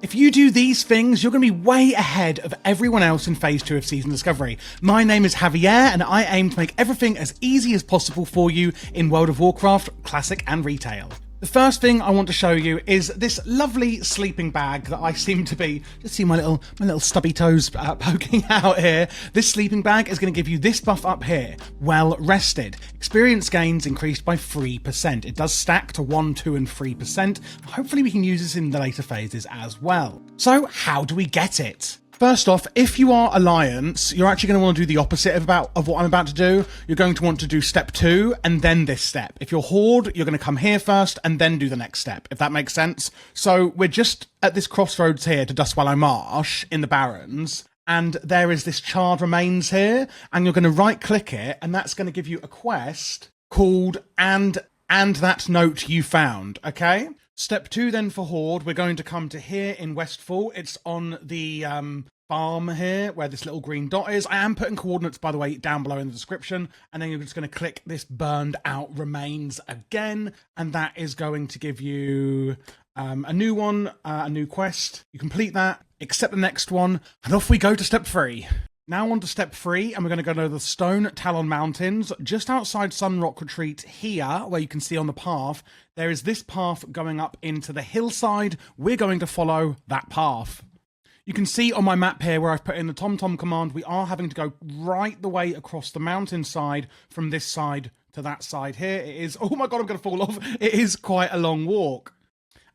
If you do these things, you're going to be way ahead of everyone else in Phase 2 of Season Discovery. My name is Javier, and I aim to make everything as easy as possible for you in World of Warcraft, Classic and Retail. The first thing I want to show you is this lovely sleeping bag that I seem to be, just see my little stubby toes poking out here. This sleeping bag is going to give you this buff up here, Well Rested. Experience gains increased by 3%. It does stack to 1, 2 and 3%. Hopefully we can use this in the later phases as well. So how do we get it? First off, if you are Alliance, you're actually going to want to do the opposite of what I'm about to do. You're going to want to do step 2 and then this step. If you're Horde, you're going to come here first and then do the next step, if that makes sense. So we're just at this crossroads here to Duskwallow Marsh in the Barrens, and there is this charred remains here, and you're going to right click it, and that's going to give you a quest called and that note you found, okay? Step 2 then for Horde, we're going to come to here in Westfall. It's on the farm here where this little green dot is. I am putting coordinates, by the way, down below in the description. And then you're just going to click this burned out remains again. And that is going to give you a new one, a new quest. You complete that, accept the next one, and off we go to step 3. Now on to step 3, and we're going to go to the Stone Talon Mountains, just outside Sunrock Retreat here, where you can see on the path, there is this path going up into the hillside. We're going to follow that path. You can see on my map here where I've put in the TomTom command, we are having to go right the way across the mountainside from this side to that side here. It is, oh my god, I'm going to fall off. It is quite a long walk.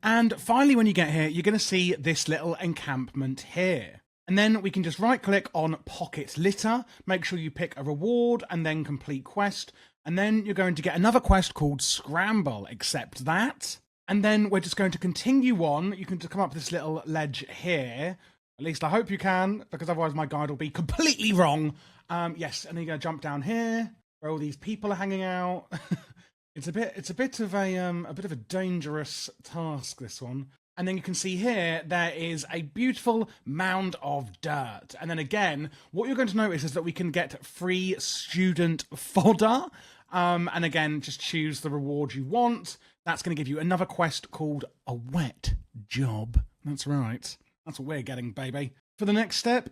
And finally, when you get here, you're going to see this little encampment here. And then we can just right click on Pocket Litter, make sure you pick a reward and then complete quest. And then you're going to get another quest called Scramble, accept that. And then we're just going to continue on. You can just come up this little ledge here. At least I hope you can, because otherwise my guide will be completely wrong. Yes, and then you're going to jump down here where all these people are hanging out. It's a bit of a dangerous task, this one. And then you can see here, there is a beautiful mound of dirt. And then again, what you're going to notice is that we can get free student fodder. And again, just choose the reward you want. That's going to give you another quest called a wet job. That's right. That's what we're getting, baby. For the next step,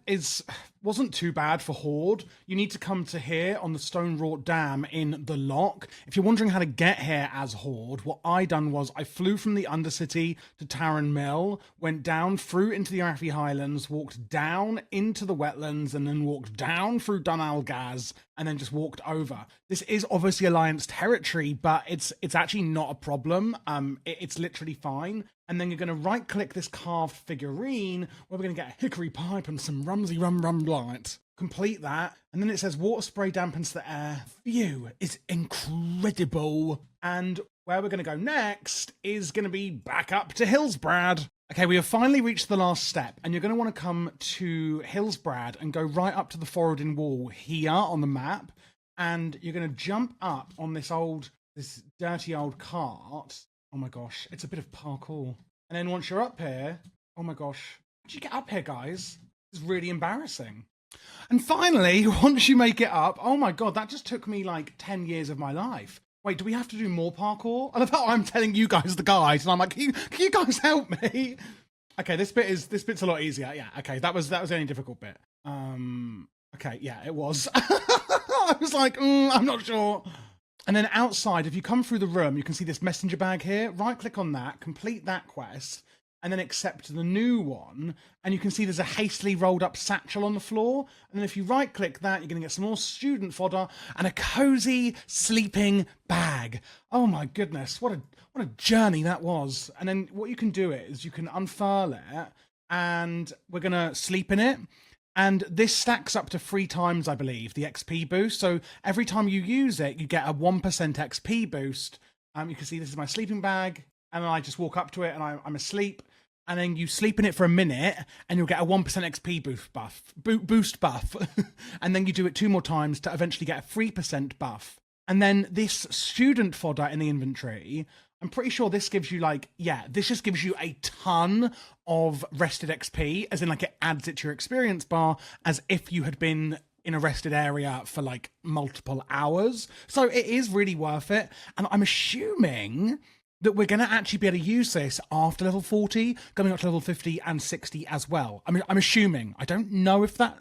wasn't too bad for Horde. You need to come to here on the Stone Wrought Dam in the Lock. If you're wondering how to get here as Horde, what I done was I flew from the Undercity to Taran Mill, went down through into the Arathi Highlands, walked down into the wetlands, and then walked down through Dun Algaz, and then just walked over. This is obviously Alliance territory, but it's actually not a problem. It's literally fine. And then you're going to right-click this carved figurine, where we're going to get a hickory pipe and some rumsy rum light. Complete that, and then it says water spray dampens the air. View is incredible. And where we're going to go next is going to be back up to Hillsbrad. Okay, we have finally reached the last step, and you're going to want to come to Hillsbrad and go right up to the Forodin Wall here on the map, and you're going to jump up on this dirty old cart. Oh my gosh, it's a bit of parkour. And then once you're up here, oh my gosh, how'd you get up here, guys? It's really embarrassing. And finally, once you make it up, oh my god, that just took me like 10 years of my life. Wait, do we have to do more parkour? I love how I'm telling you guys the guide, and I'm like, can you guys help me? Okay, this bit's a lot easier. Yeah, okay, that was the only difficult bit. Okay, yeah, it was. I was like, I'm not sure. And then outside, if you come through the room, you can see this messenger bag here. Right click on that, complete that quest, and then accept the new one. And you can see there's a hastily rolled up satchel on the floor. And then if you right click that, you're going to get some more student fodder and a cozy sleeping bag. Oh my goodness, what a journey that was. And then what you can do is you can unfurl it, and we're going to sleep in it. And this stacks up to 3 times, I believe, the XP boost. So every time you use it, you get a 1% XP boost. You can see this is my sleeping bag, and then I just walk up to it, and I'm asleep. And then you sleep in it for a minute, and you'll get a 1% XP boost buff. And then you do it 2 more times to eventually get a 3% buff. And then this student fodder in the inventory, I'm pretty sure this gives you this just gives you a ton of rested XP, as in like it adds it to your experience bar as if you had been in a rested area for like multiple hours. So it is really worth it. And I'm assuming that we're going to actually be able to use this after level 40, going up to level 50 and 60 as well. I mean, I'm assuming. I don't know if that,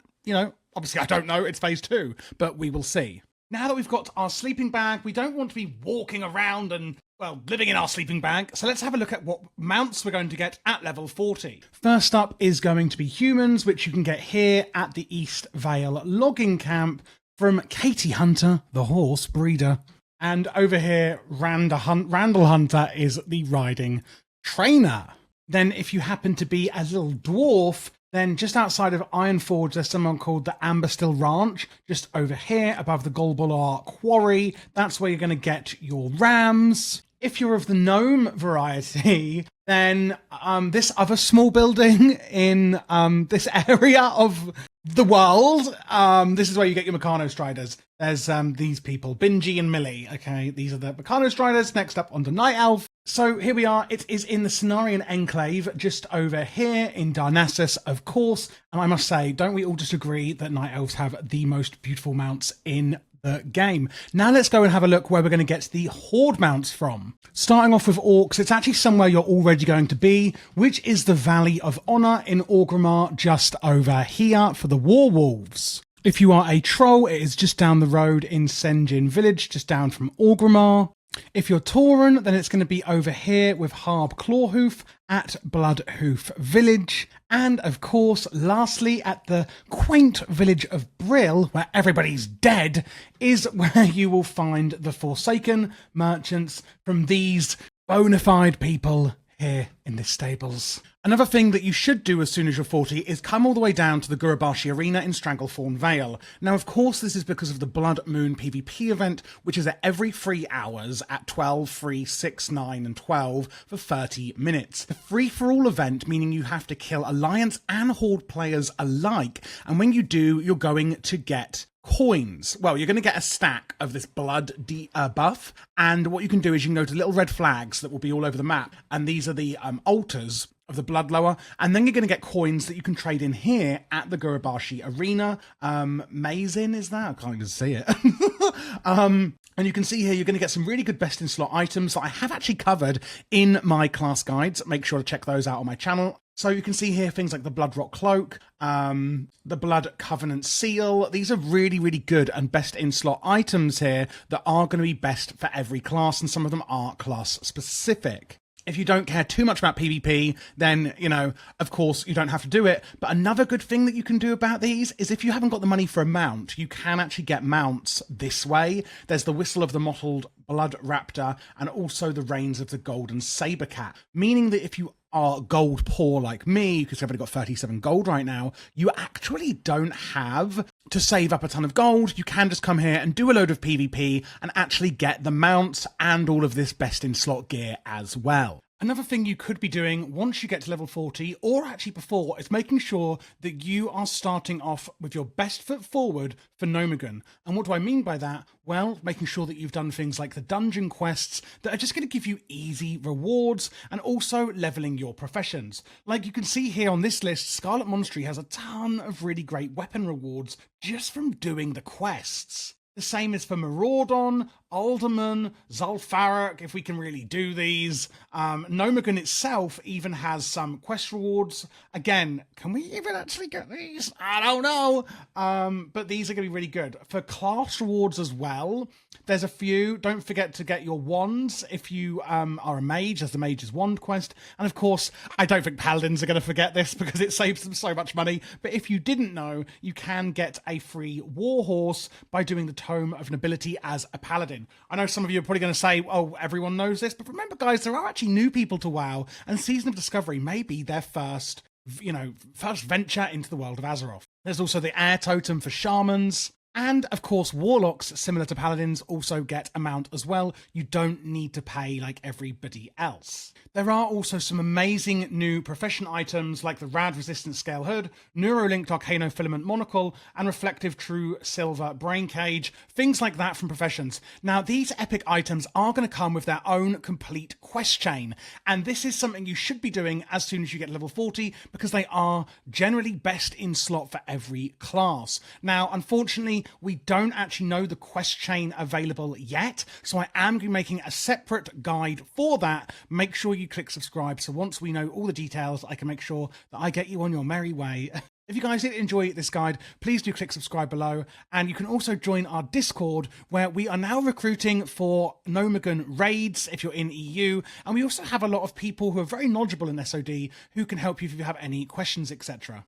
obviously I don't know, it's phase 2, but we will see. Now that we've got our sleeping bag, we don't want to be walking around and, well, living in our sleeping bag. So let's have a look at what mounts we're going to get at level 40. First up is going to be humans, which you can get here at the East Vale logging camp from Katie Hunter, the horse breeder. And over here, Randall Hunter is the riding trainer. Then if you happen to be a little dwarf, then just outside of Ironforge, there's someone called the Amberstill Ranch, just over here above the Golbalar Quarry. That's where you're going to get your rams. If you're of the gnome variety, then this other small building in this area of the world, this is where you get your Meccano Striders. There's these people, Bingy and Millie. Okay, these are the Meccano Striders. Next up onto Night Elf. So here we are. It is in the Cenarian Enclave, just over here in Darnassus, of course. And I must say, don't we all just agree that Night Elves have the most beautiful mounts in the game? Now let's go and have a look where we're going to get the Horde mounts from. Starting off with Orcs, it's actually somewhere you're already going to be, which is the Valley of Honor in Orgrimmar, just over here for the Warwolves. If you are a troll, it is just down the road in Sen'jin Village, just down from Orgrimmar. If you're Tauren, then it's going to be over here with Harb Clawhoof at Bloodhoof Village. And of course, lastly, at the quaint village of Brill, where everybody's dead, is where you will find the Forsaken merchants from these bona fide people here in the stables. Another thing that you should do as soon as you're 40 is come all the way down to the Gurubashi Arena in Stranglethorn Vale. Now, of course, this is because of the Blood Moon PvP event, which is at every 3 hours at 12, 3, 6, 9, and 12 for 30 minutes. The free-for-all event, meaning you have to kill Alliance and Horde players alike, and when you do, you're going to get coins. Well, you're going to get a stack of this blood buff, and what you can do is you can go to little red flags that will be all over the map, and these are the altars of the Bloodlower, and then you're going to get coins that you can trade in here at the Gurubashi Arena. Mazin is that? I can't even see it. And you can see here you're going to get some really good best in slot items that I have actually covered in my class guides. Make sure to check those out on my channel. So you can see here things like the Bloodrot Cloak, the Blood Covenant Seal. These are really, really good and best in slot items here that are going to be best for every class, and some of them are class specific. If you don't care too much about PvP, then, of course, you don't have to do it. But another good thing that you can do about these is if you haven't got the money for a mount, you can actually get mounts this way. There's the Whistle of the Mottled Blood Raptor and also the Reins of the Golden Saber Cat, meaning that if you are gold poor like me, because I've only got 37 gold right now, you actually don't have to save up a ton of gold. You can just come here and do a load of PvP and actually get the mounts and all of this best in slot gear as well. Another thing you could be doing once you get to level 40, or actually before, is making sure that you are starting off with your best foot forward for Gnomegan. And what do I mean by that? Well, making sure that you've done things like the dungeon quests that are just going to give you easy rewards, and also leveling your professions. Like you can see here on this list, Scarlet Monastery has a ton of really great weapon rewards just from doing the quests. The same is for Maraudon, Alderman, Zul'Farrak, if we can really do these. Gnomegan itself even has some quest rewards. Again, can we even actually get these? I don't know. But these are going to be really good. For class rewards as well, there's a few. Don't forget to get your wands if you are a mage. There's the Mage's Wand quest. And of course, I don't think Paladins are going to forget this because it saves them so much money. But if you didn't know, you can get a free warhorse by doing the Tome of Nobility as a Paladin. I know some of you are probably going to say, oh, everyone knows this, but remember, guys, there are actually new people to WoW, and Season of Discovery may be their first venture into the world of Azeroth. There's also the Air Totem for Shamans, and of course, Warlocks, similar to Paladins, also get a mount as well. You don't need to pay like everybody else. There are also some amazing new profession items like the Rad Resistant Scale Hood, Neurolinked Arcanofilament Monocle, and Reflective True Silver Brain Cage, things like that from professions. Now, these epic items are going to come with their own complete quest chain, and this is something you should be doing as soon as you get level 40, because they are generally best in slot for every class. Now, unfortunately, Unfortunately, we don't actually know the quest chain available yet, so I am going to be making a separate guide for that. Make sure you click subscribe, so once we know all the details, I can make sure that I get you on your merry way. If you guys did enjoy this guide, please do click subscribe below, and you can also join our Discord, where we are now recruiting for Gnomegan raids if you're in EU, and we also have a lot of people who are very knowledgeable in SOD who can help you if you have any questions, etc.